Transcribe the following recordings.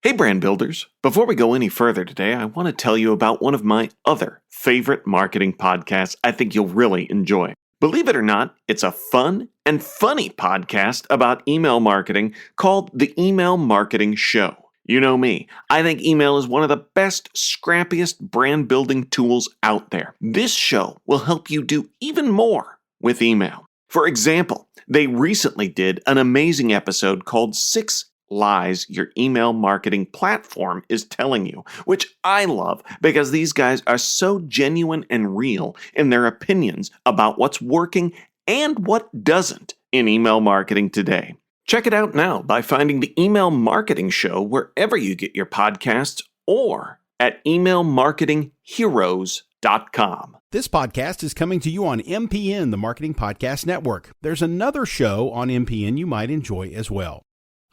Hey brand builders, before we go any further today, I want to tell you about one of my other favorite marketing podcasts I think you'll really enjoy. Believe it or not, it's a fun and funny podcast about email marketing called The Email Marketing Show. You know me, I think email is one of the best, scrappiest brand building tools out there. This show will help you do even more with email. For example, they recently did an amazing episode called 6 Lies Your Email Marketing Platform is Telling You, which I love because these guys are so genuine and real in their opinions about what's working and what doesn't in email marketing today. Check it out now by finding the Email Marketing Show wherever you get your podcasts or at emailmarketingheroes.com. This podcast is coming to you on MPN, the Marketing Podcast Network. There's another show on MPN you might enjoy as well.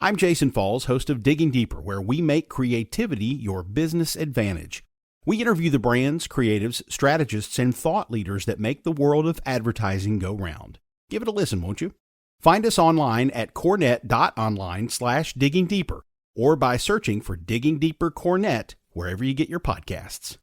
I'm Jason Falls, host of Digging Deeper, where we make creativity your business advantage. We interview the brands, creatives, strategists, and thought leaders that make the world of advertising go round. Give it a listen, won't you? Find us online at cornet.online/diggingdeeper or by searching for Digging Deeper Cornet wherever you get your podcasts.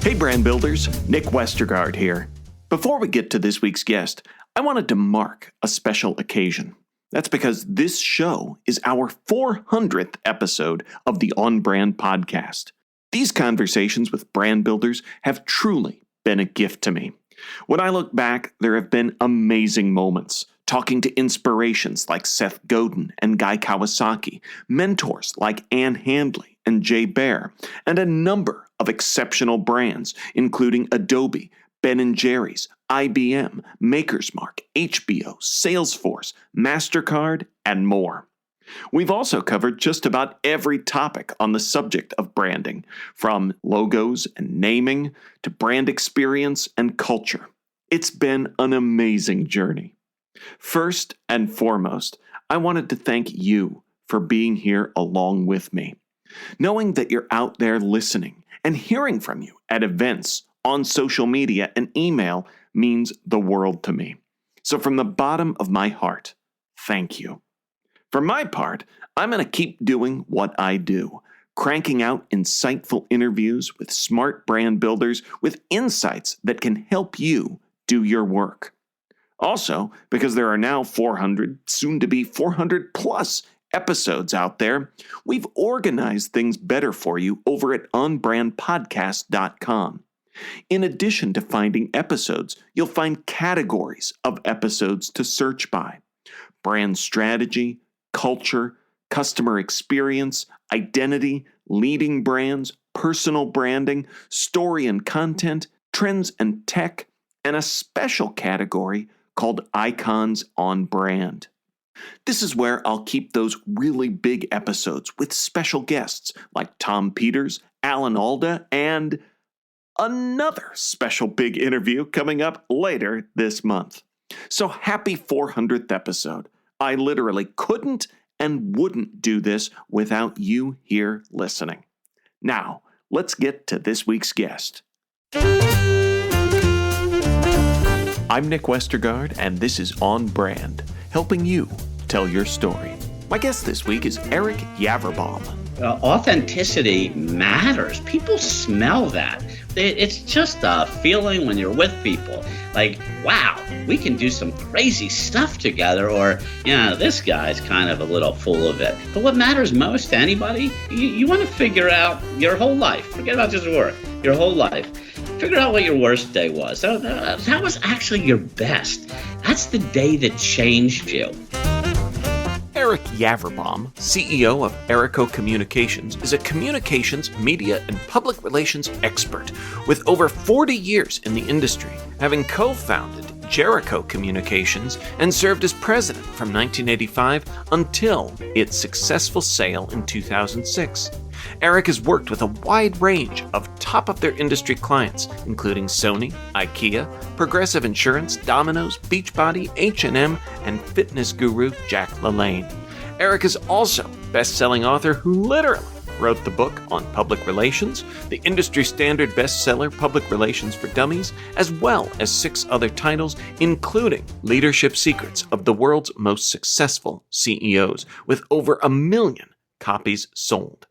Hey brand builders, Nick Westergaard here. Before we get to this week's guest, I wanted to mark a special occasion. That's because this show is our 400th episode of the On Brand podcast. These conversations with brand builders have truly been a gift to me. When I look back, there have been amazing moments, talking to inspirations like Seth Godin and Guy Kawasaki, mentors like Ann Handley and Jay Baer, and a number of exceptional brands, including Adobe, Ben & Jerry's, IBM, Maker's Mark, HBO, Salesforce, MasterCard, and more. We've also covered just about every topic on the subject of branding, from logos and naming to brand experience and culture. It's been an amazing journey. First and foremost, I wanted to thank you for being here along with me. Knowing that you're out there listening and hearing from you at events, on social media, and email means the world to me. So from the bottom of my heart, thank you. For my part, I'm going to keep doing what I do, cranking out insightful interviews with smart brand builders with insights that can help you do your work. Also, because there are now 400, soon to be 400 plus episodes out there, we've organized things better for you over at onbrandpodcast.com. In addition to finding episodes, you'll find categories of episodes to search by: brand strategy, culture, customer experience, identity, leading brands, personal branding, story and content, trends and tech, and a special category called Icons on Brand. This is where I'll keep those really big episodes with special guests like Tom Peters, Alan Alda, and another special big interview coming up later this month. So happy 400th episode. I literally couldn't and wouldn't do this without you here listening. Now, let's get to this week's guest. I'm Nick Westergaard, and this is On Brand, helping you tell your story. My guest this week is Eric Yaverbaum. Authenticity matters. People smell that. It's just a feeling when you're with people. Like, wow, we can do some crazy stuff together, or, this guy's kind of a little full of it. But what matters most to anybody, you want to figure out your whole life. Forget about just work, your whole life. Figure out what your worst day was. So that was actually your best. That's the day that changed you. Eric Yaverbaum, CEO of Ericho Communications, is a communications, media, and public relations expert with over 40 years in the industry, having co-founded Jericho Communications and served as president from 1985 until its successful sale in 2006. Eric has worked with a wide range of top-of-their-industry clients, including Sony, IKEA, Progressive Insurance, Domino's, Beachbody, H&M, and fitness guru Jack LaLanne. Eric is also a best-selling author who literally wrote the book on public relations, the industry standard bestseller Public Relations for Dummies, as well as 6 other titles, including Leadership Secrets of the World's Most Successful CEOs, with over 1 million copies sold.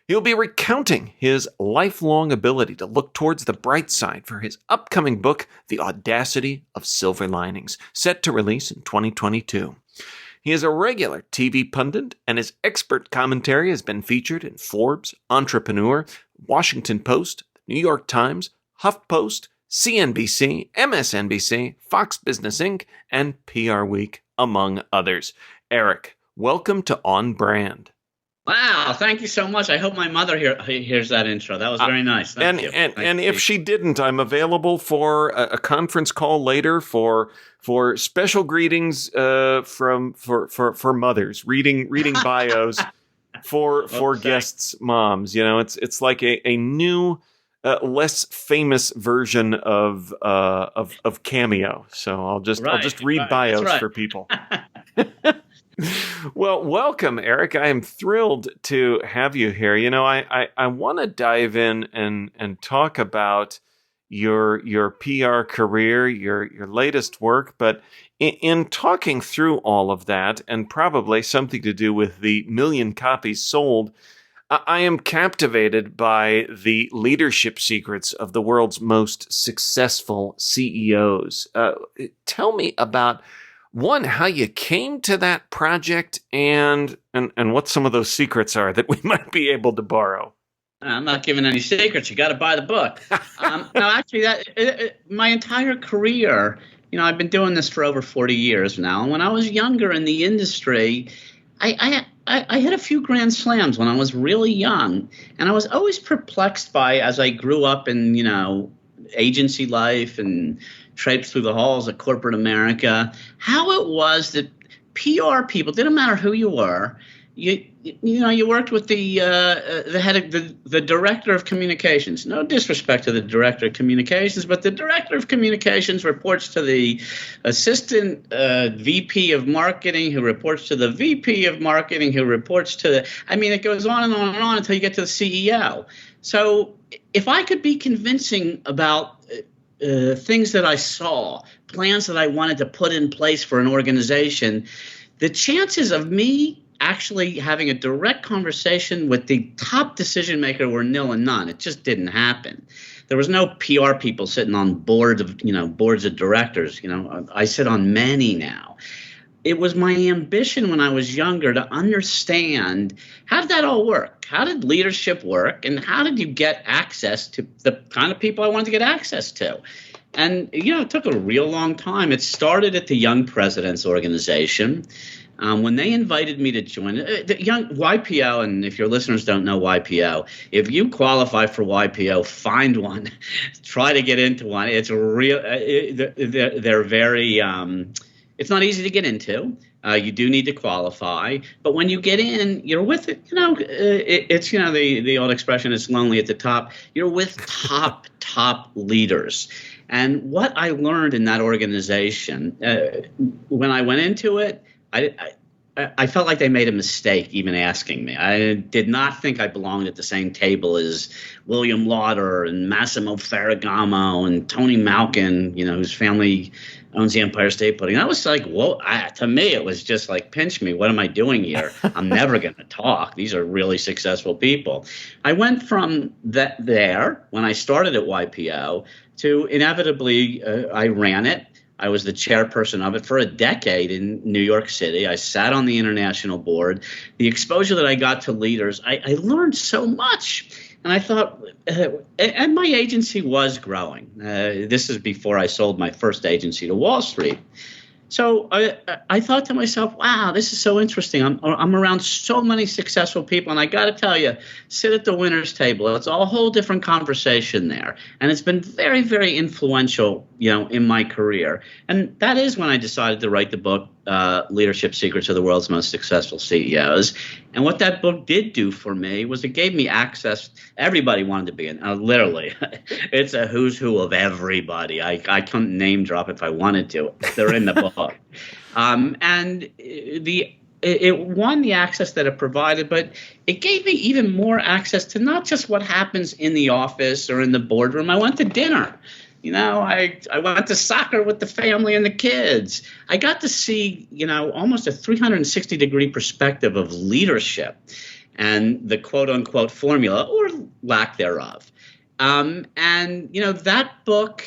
He'll be recounting his lifelong ability to look towards the bright side for his upcoming book, The Audacity of Silver Linings, set to release in 2022. He is a regular TV pundit, and his expert commentary has been featured in Forbes, Entrepreneur, Washington Post, The New York Times, HuffPost, CNBC, MSNBC, Fox Business Inc., and PR Week, among others. Eric, welcome to On Brand. Wow, thank you so much. I hope my mother hears that intro. That was very nice. Thank you. And if she didn't, I'm available for a conference call later for special greetings for mothers, reading bios for guests' moms. You know, it's like a new less famous version of Cameo. So I'll just read bios for people. Well, welcome, Eric. I am thrilled to have you here. You know, I want to dive in and talk about your PR career, your latest work, but in talking through all of that, and probably something to do with the 1 million copies sold, I am captivated by the leadership secrets of the world's most successful CEOs. Tell me about, one, how you came to that project and what some of those secrets are that we might be able to borrow. I'm not giving any secrets. You got to buy the book. No, actually, my entire career, you know, I've been doing this for over 40 years now. And when I was younger in the industry, I hit a few grand slams when I was really young. And I was always perplexed by, as I grew up in, you know, agency life and traipsed through the halls of corporate America, how it was that PR people, didn't matter who you were, you worked with the head of the director of communications. No disrespect to the director of communications, but the director of communications reports to the assistant VP of marketing, who reports to the VP of marketing, who reports to it goes on and on and on until you get to the CEO. So if I could be convincing about things that I saw, plans that I wanted to put in place for an organization, the chances of me actually having a direct conversation with the top decision maker were nil and none. It just didn't happen. There was no PR people sitting on boards of directors. You know, I sit on many now. It was my ambition when I was younger to understand, how did that all work? How did leadership work? And how did you get access to the kind of people I wanted to get access to? And, you know, it took a real long time. It started at the Young Presidents Organization. When they invited me to join the Young YPO, and if your listeners don't know YPO, if you qualify for YPO, find one, try to get into one. It's real. They're very. It's not easy to get into. You do need to qualify, but when you get in, you're with it. You know, it's the old expression: "It's lonely at the top." You're with top leaders. And what I learned in that organization, when I went into it, I felt like they made a mistake even asking me. I did not think I belonged at the same table as William Lauder and Massimo Ferragamo and Tony Malkin, whose family owns the Empire State Building. That was like, whoa, to me, it was just like, pinch me. What am I doing here? I'm never going to talk. These are really successful people. I went from there, when I started at YPO, to inevitably, I ran it. I was the chairperson of it for a decade in New York City. I sat on the international board. The exposure that I got to leaders, I learned so much. And I thought, and my agency was growing. This is before I sold my first agency to Wall Street. So I thought to myself, wow, this is so interesting. I'm around so many successful people. And I got to tell you, sit at the winner's table. It's a whole different conversation there. And it's been very, very influential, in my career. And that is when I decided to write the book, Leadership Secrets of the World's Most Successful CEOs. And what that book did do for me was it gave me access. Everybody wanted to be in. Literally, it's a who's who of everybody. I couldn't name drop if I wanted to. They're in the book. And the it won the access that it provided, but it gave me even more access to not just what happens in the office or in the boardroom. I went to dinner. I went to soccer with the family and the kids. I got to see, almost a 360-degree perspective of leadership and the quote-unquote formula or lack thereof. And that book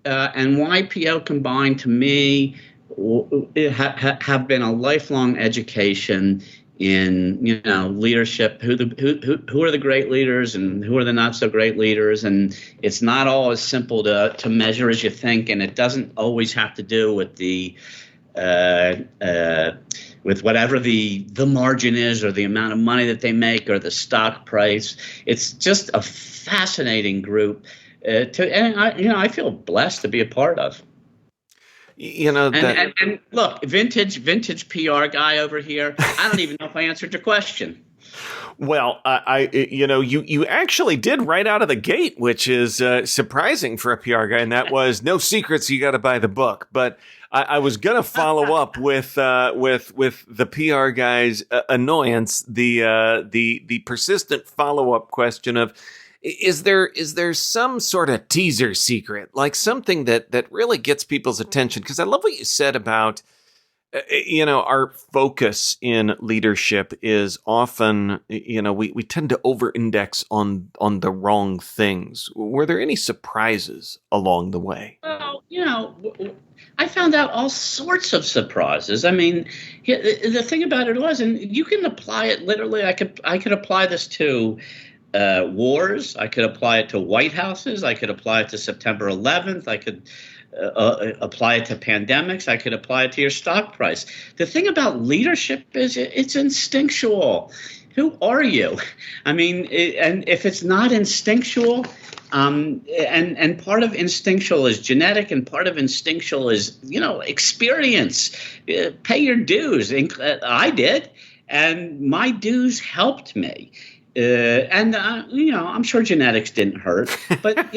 and YPO combined, to me, have been a lifelong education in leadership, who are the great leaders and who are the not so great leaders, and it's not all as simple to measure as you think, and it doesn't always have to do with the with whatever the margin is or the amount of money that they make or the stock price. It's just a fascinating group I feel blessed to be a part of. And look, vintage PR guy over here. I don't even know if I answered your question. Well, you actually did right out of the gate, which is surprising for a PR guy, and that was no secrets. You got to buy the book. But I was gonna follow up with the PR guy's annoyance, the persistent follow up question of. Is there some sort of teaser secret, like something that really gets people's attention? Because I love what you said about, our focus in leadership is often, we tend to over-index on the wrong things. Were there any surprises along the way? Well, I found out all sorts of surprises. I mean, the thing about it was, and you can apply it literally. I could apply this to wars. I could apply it to White Houses. I could apply it to September 11th. I could apply it to pandemics. I could apply it to your stock price. The thing about leadership is it's instinctual. Who are you? I mean, and if it's not instinctual, and part of instinctual is genetic, and part of instinctual is, experience. Pay your dues. I did, and my dues helped me. I'm sure genetics didn't hurt, but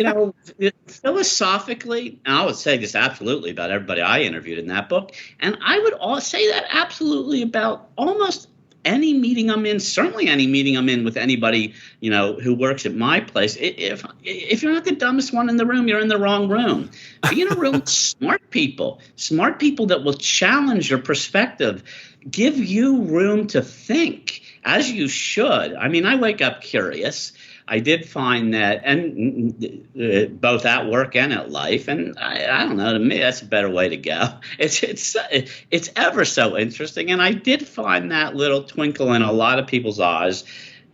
philosophically, and I would say this absolutely about everybody I interviewed in that book, and I would say that absolutely about almost any meeting I'm in, certainly any meeting I'm in with anybody, who works at my place. If you're not the dumbest one in the room, you're in the wrong room. Be in a room with smart people that will challenge your perspective, give you room to think. As you should. I mean, I wake up curious. I did find that, and both at work and at life, and I don't know. To me, that's a better way to go. It's ever so interesting, and I did find that little twinkle in a lot of people's eyes,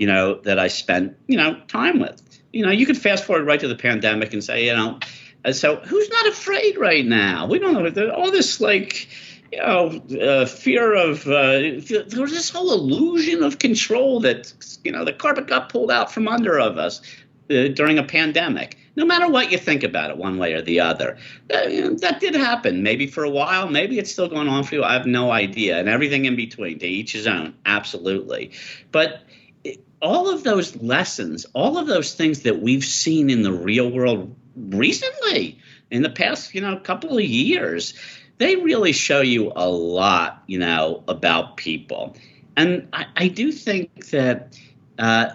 that I spent, time with. You could fast forward right to the pandemic and say, so who's not afraid right now? We don't know all this fear of there was this whole illusion of control that the carpet got pulled out from under of us during a pandemic. No matter what you think about it, one way or the other, that did happen. Maybe for a while, maybe it's still going on for you. I have no idea, and everything in between. To each his own, absolutely. But all of those lessons, all of those things that we've seen in the real world recently, in the past, couple of years. They really show you a lot, about people. And I do think that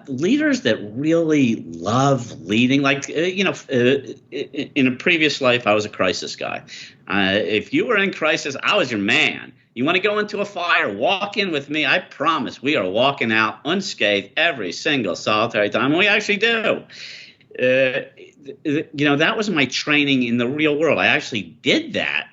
leaders that really love leading, like, in a previous life, I was a crisis guy. If you were in crisis, I was your man. You want to go into a fire, walk in with me. I promise we are walking out unscathed every single solitary time. And we actually do. That was my training in the real world. I actually did that.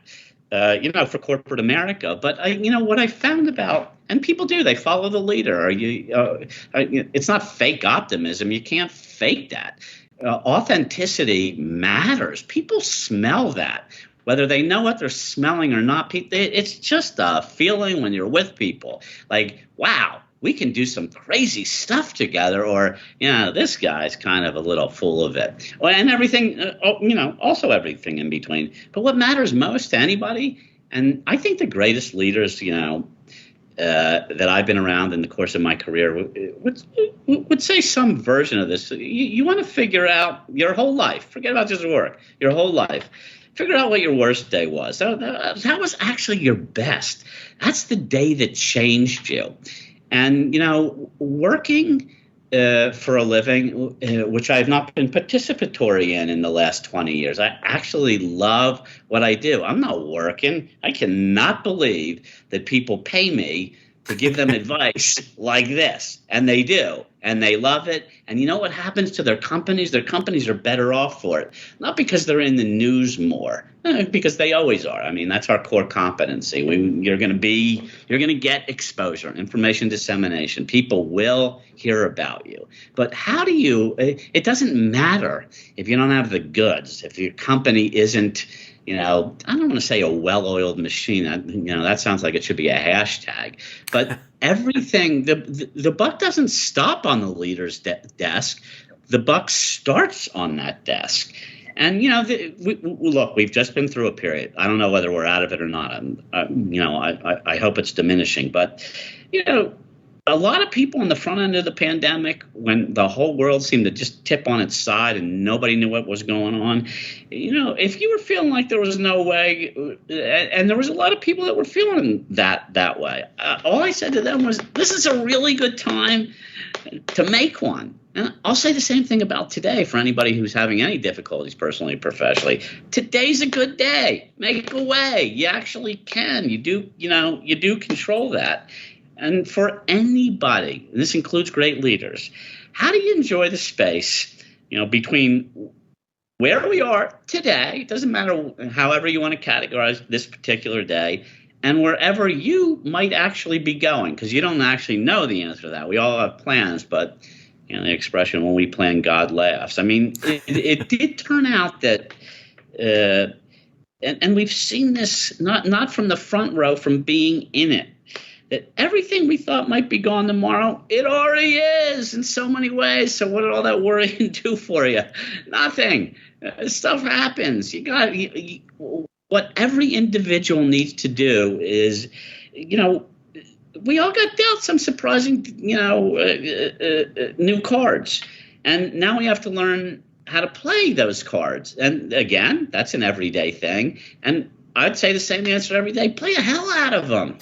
For corporate America. But what I found about, and people do, they follow the leader. It's not fake optimism. You can't fake that. Authenticity matters. People smell that, whether they know what they're smelling or not. It's just a feeling when you're with people. Like, wow, we can do some crazy stuff together, or, this guy's kind of a little full of it. And everything, also everything in between. But what matters most to anybody, and I think the greatest leaders, that I've been around in the course of my career would say some version of this. You want to figure out your whole life, forget about just work, your whole life. Figure out what your worst day was. So that was actually your best. That's the day that changed you. And, working for a living, which I've not been participatory in the last 20 years. I actually love what I do. I'm not working. I cannot believe that people pay me to give them advice like this. And they do. And they love it. And you know what happens to their companies? Their companies are better off for it. Not because they're in the news more, because they always are. I mean, that's our core competency. You're going to get exposure, information dissemination. People will hear about you. But how do it doesn't matter if you don't have the goods, if your company isn't, I don't want to say a well-oiled machine. That sounds like it should be a hashtag. But everything, the buck doesn't stop on the leader's desk. The buck starts on that desk. And, look, we've just been through a period. I don't know whether we're out of it or not. I hope it's diminishing. But, a lot of people in the front end of the pandemic, when the whole world seemed to just tip on its side and nobody knew what was going on, if you were feeling like there was no way, and there was a lot of people that were feeling that way, all I said to them was, this is a really good time to make one. And I'll say the same thing about today for anybody who's having any difficulties personally, professionally. Today's a good day. Make a way. You actually can. You do control that. And for anybody, and this includes great leaders, how do you enjoy the space, between where we are today, it doesn't matter however you want to categorize this particular day, and wherever you might actually be going, because you don't actually know the answer to that. We all have plans, but the expression, when we plan, God laughs. I mean, it did turn out that, and we've seen this not from the front row, from being in it, that everything we thought might be gone tomorrow, it already is in so many ways. So what did all that worrying do for you? Nothing. Stuff happens. What every individual needs to do is, we all got dealt some surprising, new cards. And now we have to learn how to play those cards. And again, that's an everyday thing. And I'd say the same answer every day. Play the hell out of them.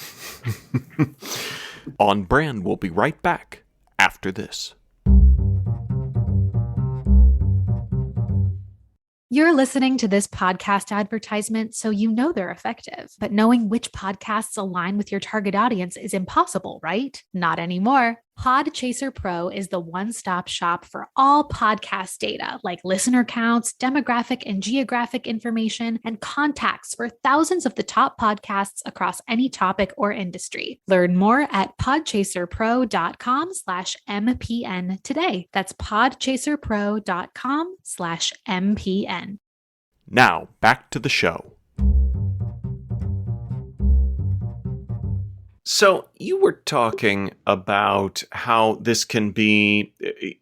On Brand, we'll be right back after this. You're listening to this podcast advertisement, so you know they're effective. But knowing which podcasts align with your target audience is impossible, right? Not anymore. Podchaser Pro is the one-stop shop for all podcast data, like listener counts, demographic and geographic information, and contacts for thousands of the top podcasts across any topic or industry. Learn more at podchaserpro.com/MPN today. That's podchaserpro.com/MPN. Now, back to the show. So you were talking about how this can be,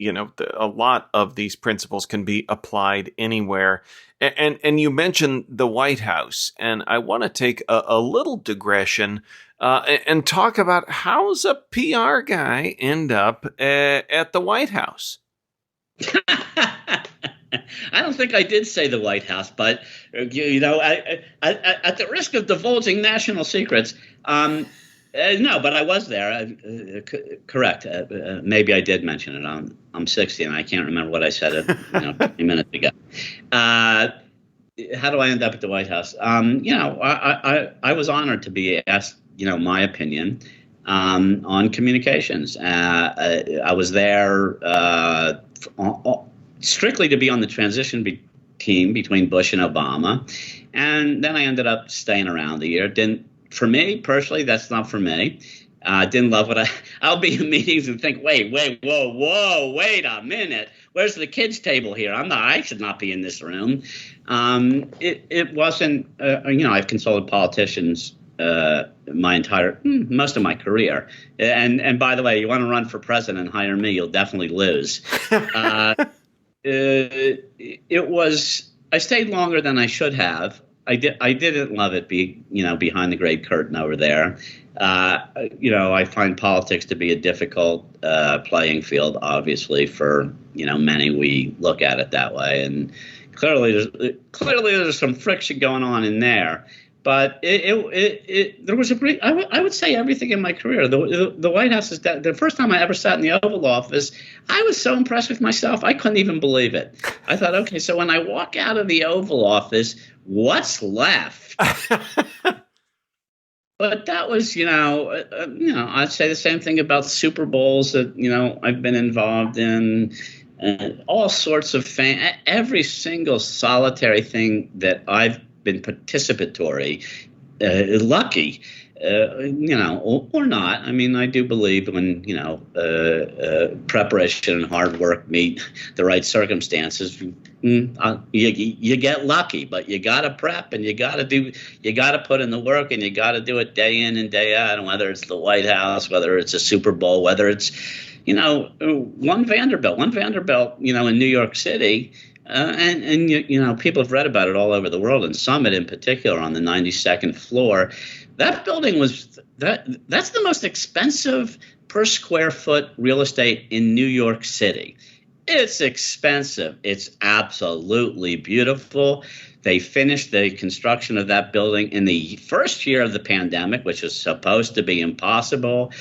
a lot of these principles can be applied anywhere. And you mentioned the White House. And I want to take a little digression and talk about how's a PR guy end up at the White House? I don't think I did say the White House, but, at the risk of divulging national secrets, no, but I was there. Correct. Maybe I did mention it. I'm 60 and I can't remember what I said 20 minutes ago. How do I end up at the White House? I was honored to be asked, my opinion on communications. I was there strictly to be on the transition team between Bush and Obama. And then I ended up staying around a year. For me, personally, that's not for me. Didn't love what I'll be in meetings and think, wait, whoa, wait a minute. Where's the kids' table here? I should not be in this room. It wasn't, I've consulted politicians most of my career. And by the way, you want to run for president and hire me, you'll definitely lose. I stayed longer than I should have. I didn't love it behind the great curtain over there. I find politics to be a difficult playing field, obviously, for, many. We look at it that way. And clearly there's some friction going on in there. But there was I would say everything in my career. The White House is the first time I ever sat in the Oval Office. I was so impressed with myself, I couldn't even believe it. I thought, okay, so when I walk out of the Oval Office, what's left? But that was, I'd say the same thing about Super Bowls that, I've been involved in, all sorts of every single solitary thing that I've been participatory, lucky, or not. I mean, I do believe when, preparation and hard work meet the right circumstances, you get lucky, but you got to prep and you got to put in the work and you got to do it day in and day out. And whether it's the White House, whether it's a Super Bowl, whether it's, one Vanderbilt, in New York City. And people have read about it all over the world, and Summit in particular on the 92nd floor. That building that's the most expensive per square foot real estate in New York City. It's expensive. It's absolutely beautiful. They finished the construction of that building in the first year of the pandemic, which was supposed to be impossible.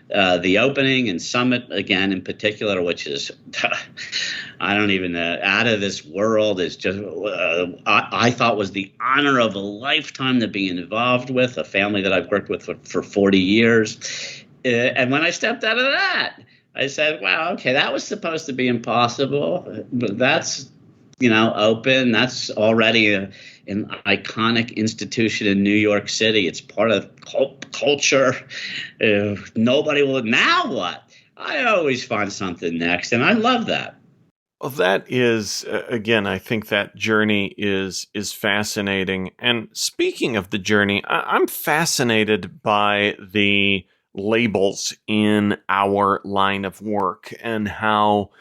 The opening and Summit, again, in particular, which is, I don't even know, out of this world, is just, I thought was the honor of a lifetime to be involved with, a family that I've worked with for 40 years. And when I stepped out of that, I said, wow, okay, that was supposed to be impossible, but that's, open. That's already an iconic institution in New York City. It's part of culture. Nobody will. Now what? I always find something next, and I love that. Well, that is, again, I think that journey is fascinating. And speaking of the journey, I'm fascinated by the labels in our line of work and how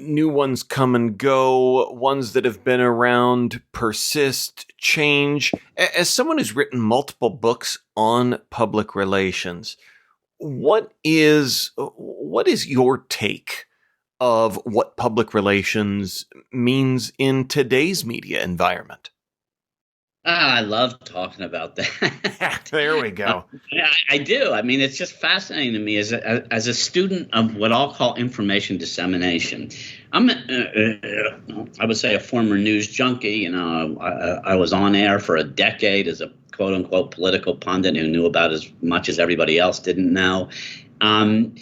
new ones come and go, ones that have been around persist, change. As someone who's written multiple books on public relations, what is your take of what public relations means in today's media environment? I love talking about that. There we go. I do. I mean, it's just fascinating to me as a student of what I'll call information dissemination. I'm, I would say, a former news junkie. I was on air for a decade as a quote unquote political pundit who knew about as much as everybody else didn't know. In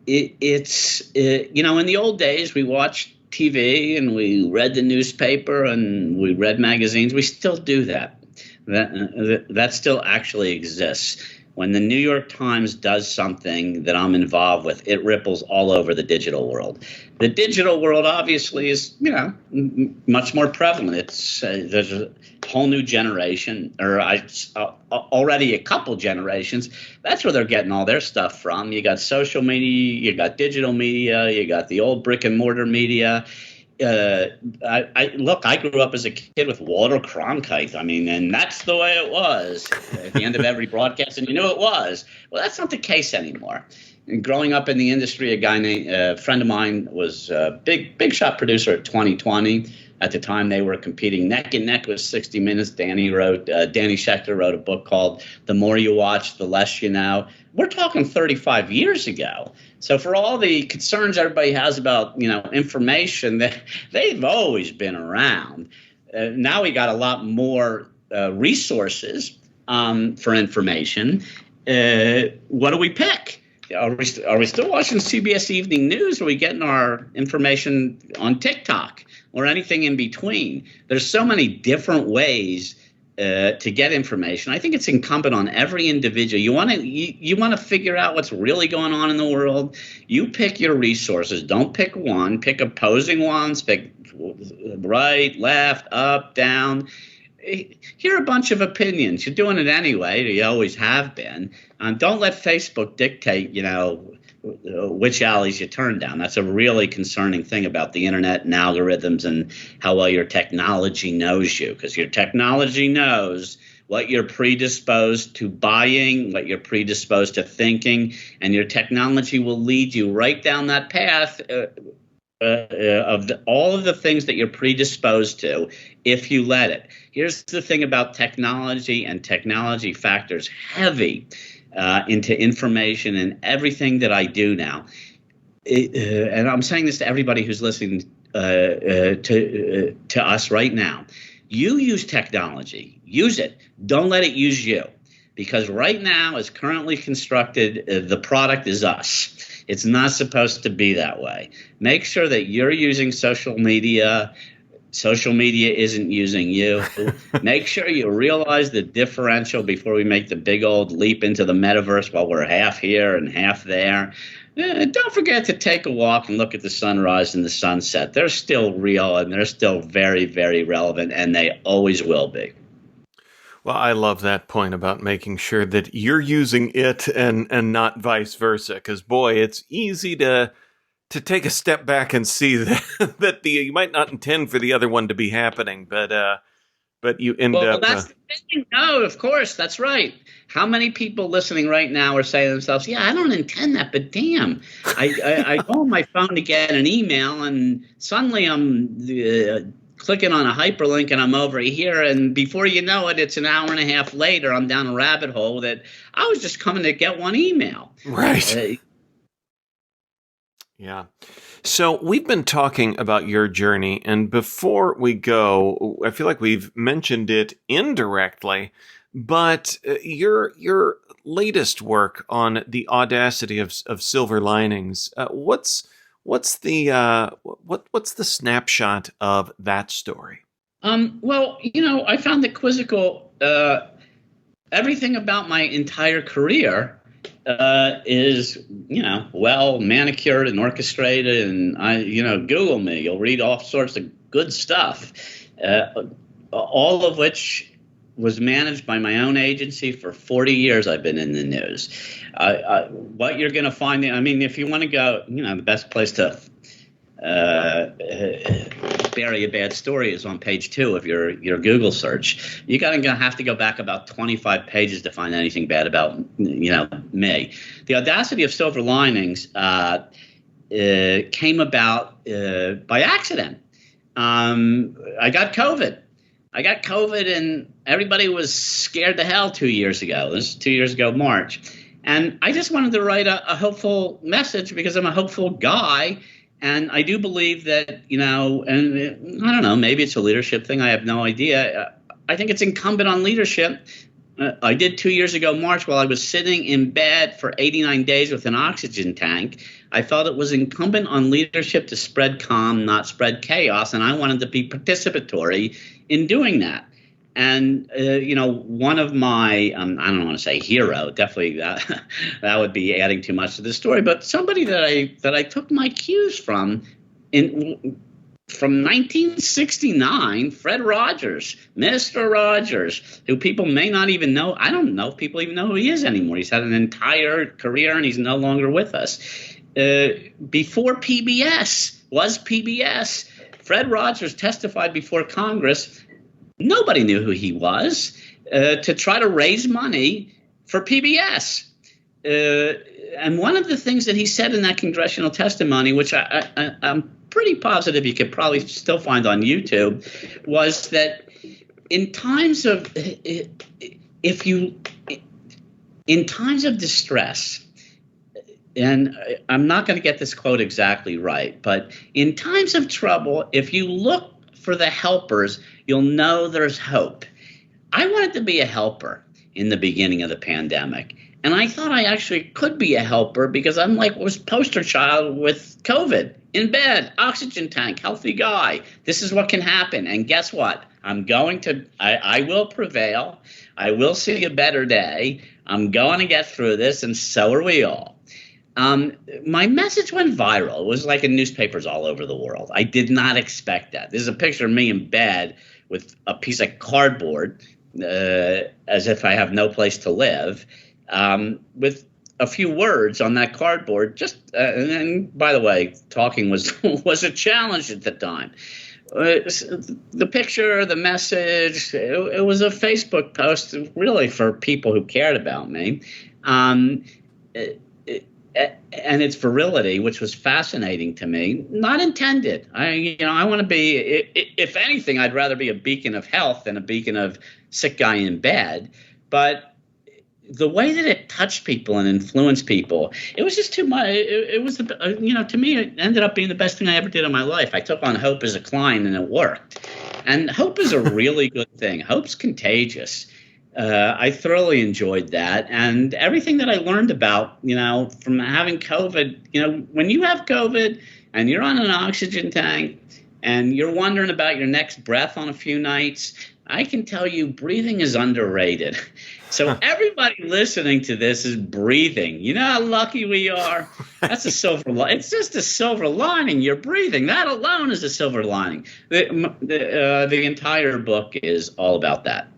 the old days, we watched TV and we read the newspaper and we read magazines. We still do that. That still actually exists. When the New York Times does something that I'm involved with, it ripples all over the digital world. The digital world obviously is, much more prevalent. It's there's a whole new generation, or already a couple generations. That's where they're getting all their stuff from. You got social media, you got digital media, you got the old brick and mortar media. I grew up as a kid with Walter Cronkite. I mean, and that's the way it was at the end of every broadcast, and you knew it was. Well, that's not the case anymore. And growing up in the industry, a friend of mine was a big shot producer at 2020. At the time, they were competing neck and neck with 60 Minutes. Danny Schechter wrote a book called The More You Watch, The Less You Know. We're talking 35 years ago. So for all the concerns everybody has about, information, they've always been around. Now we got a lot more resources for information. What do we pick? Are we still watching CBS Evening News? Or are we getting our information on TikTok or anything in between? There's so many different ways to get information. I think it's incumbent on every individual. You want to figure out what's really going on in the world. You pick your resources. Don't pick one. Pick opposing ones. Pick right, left, up, down. Hear a bunch of opinions. You're doing it anyway. You always have been. Don't let Facebook dictate, which alleys you turn down. That's a really concerning thing about the internet and algorithms and how well your technology knows you, because your technology knows what you're predisposed to buying, what you're predisposed to thinking, and your technology will lead you right down that path all of the things that you're predisposed to if you let it. Here's the thing about technology, and technology factors heavy into information and everything that I do now. And I'm saying this to everybody who's listening to us right now. You use technology. Use it. Don't let it use you. Because right now, as currently constructed, the product is us. It's not supposed to be that way. Make sure that you're using social media. Social media isn't using you. Make sure you realize the differential before we make the big old leap into the metaverse while we're half here and half there. Don't forget to take a walk and look at the sunrise and the sunset. They're still real, and they're still very, very relevant, and they always will be. Well, I love that point about making sure that you're using it and not vice versa. Because, boy, it's easy to take a step back and see that you might not intend for the other one to be happening, but you end up. Well, that's the thing. No, of course, that's right. How many people listening right now are saying to themselves, "Yeah, I don't intend that, but damn, I go on my phone to get an email, and suddenly I'm clicking on a hyperlink, and I'm over here, and before you know it, it's an hour and a half later. I'm down a rabbit hole that I was just coming to get one email." Right. Yeah. So we've been talking about your journey, and before we go, I feel like we've mentioned it indirectly, but your latest work on the audacity of silver linings. What's the snapshot of that story? Well, I found that quizzical. Everything about my entire career is, well manicured and orchestrated, and Google me, you'll read all sorts of good stuff, all of which was managed by my own agency for 40 years. I've been in the news. What you're going to find, if you want to go, the best place to bury a bad story is on page 2 of your Google search. You're going to have to go back about 25 pages to find anything bad about me. The audacity of silver linings came about by accident. I got COVID. And everybody was scared to hell 2 years ago. This is 2 years ago, March. And I just wanted to write a hopeful message because I'm a hopeful guy. And I do believe that, and I don't know, maybe it's a leadership thing. I have no idea. I think it's incumbent on leadership. I did 2 years ago, March, while I was sitting in bed for 89 days with an oxygen tank. I felt it was incumbent on leadership to spread calm, not spread chaos. And I wanted to be participatory in doing that. And, one of my, I don't want to say hero, definitely that would be adding too much to the story, but somebody that I took my cues from 1969, Fred Rogers, Mr. Rogers, who people may not even know. I don't know if people even know who he is anymore. He's had an entire career and he's no longer with us. Before PBS was PBS, Fred Rogers testified before Congress. Nobody knew who he was, to try to raise money for PBS. And one of the things that he said in that congressional testimony, which I'm pretty positive you could probably still find on YouTube, was that in times of distress, and I'm not going to get this quote exactly right, but in times of trouble, if you look for the helpers, you'll know there's hope. I wanted to be a helper in the beginning of the pandemic. And I thought I actually could be a helper because I'm was poster child with COVID, in bed, oxygen tank, healthy guy. This is what can happen. And guess what? I will prevail. I will see a better day. I'm going to get through this, and so are we all. My message went viral. It was like in newspapers all over the world. I did not expect that. This is a picture of me in bed with a piece of cardboard, as if I have no place to live, with a few words on that cardboard. And by the way, talking was a challenge at the time. The picture, the message, it was a Facebook post really for people who cared about me. and its virility, which was fascinating to me. Not intended. I want to be, if anything, I'd rather be a beacon of health than a beacon of sick guy in bed. But the way that it touched people and influenced people, it was just too much. It was, to me, it ended up being the best thing I ever did in my life. I took on hope as a client, and it worked. And hope is a really good thing. Hope's contagious. I thoroughly enjoyed that. And everything that I learned about, from having COVID, when you have COVID and you're on an oxygen tank and you're wondering about your next breath on a few nights, I can tell you breathing is underrated. So everybody listening to this is breathing. You know how lucky we are? That's a silver lining. It's just a silver lining. You're breathing. That alone is a silver lining. The entire book is all about that.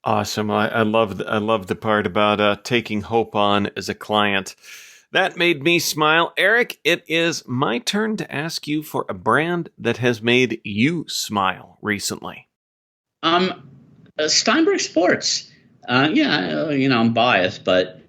Awesome. I love the part about taking hope on as a client. That made me smile. Eric, it is my turn to ask you for a brand that has made you smile recently. Steinberg Sports. I'm biased, but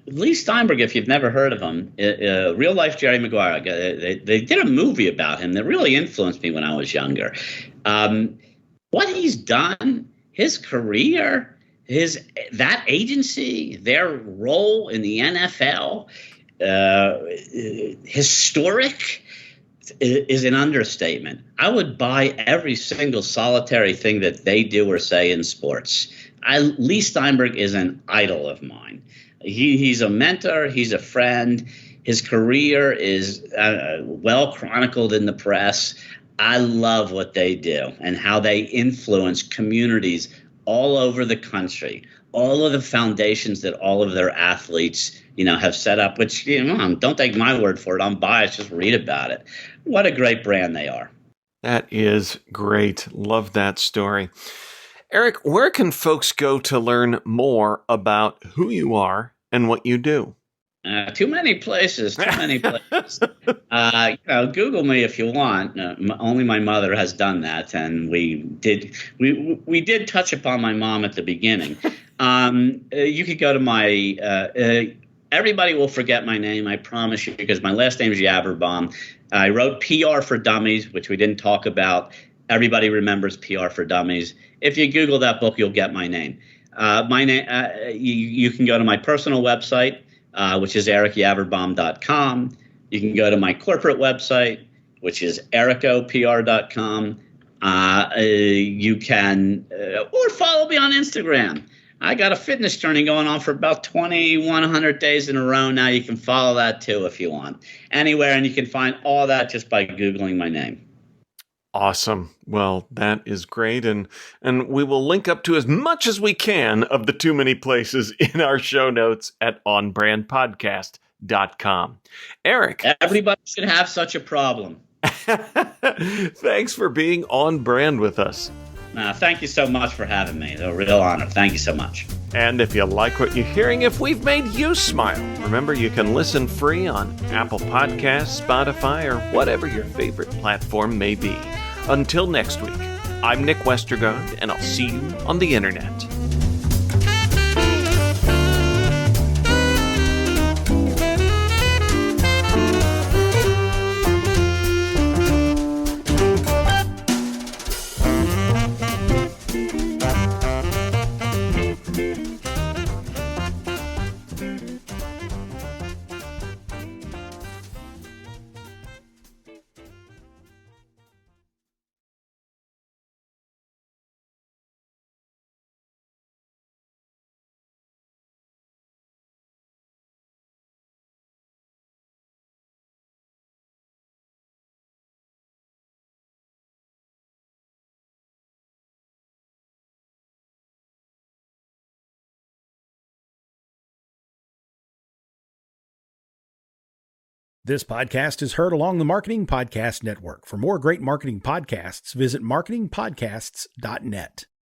Lee Steinberg, if you've never heard of him, real life Jerry Maguire. They did a movie about him that really influenced me when I was younger. What he's done, his career, that agency, their role in the NFL, historic, is an understatement. I would buy every single solitary thing that they do or say in sports. Lee Steinberg is an idol of mine. He's a mentor. He's a friend. His career is well chronicled in the press. I love what they do and how they influence communities all over the country. All of the foundations that all of their athletes, have set up, which, don't take my word for it. I'm biased. Just read about it. What a great brand they are. That is great. Love that story. Eric, where can folks go to learn more about who you are and what you do? Too many places. Google me if you want. Only my mother has done that, and we did touch upon my mom at the beginning. You could go to my. Everybody will forget my name, I promise you, because my last name is Yaverbaum. I wrote PR for Dummies, which we didn't talk about. Everybody remembers PR for Dummies. If you Google that book, you'll get my name. You can go to my personal website, which is ericyaverbaum.com. You can go to my corporate website, which is erichopr.com. You can or follow me on Instagram. I got a fitness journey going on for about 2,100 days in a row now. You can follow that too if you want. Anywhere, and you can find all that just by Googling my name. Awesome. Well, that is great. And we will link up to as much as we can of the too many places in our show notes at onbrandpodcast.com. Eric. Everybody should have such a problem. Thanks for being on brand with us. Thank you so much for having me. It's a real honor. Thank you so much. And if you like what you're hearing, if we've made you smile, remember you can listen free on Apple Podcasts, Spotify, or whatever your favorite platform may be. Until next week, I'm Nick Westergaard, and I'll see you on the internet. This podcast is heard along the Marketing Podcast Network. For more great marketing podcasts, visit marketingpodcasts.net.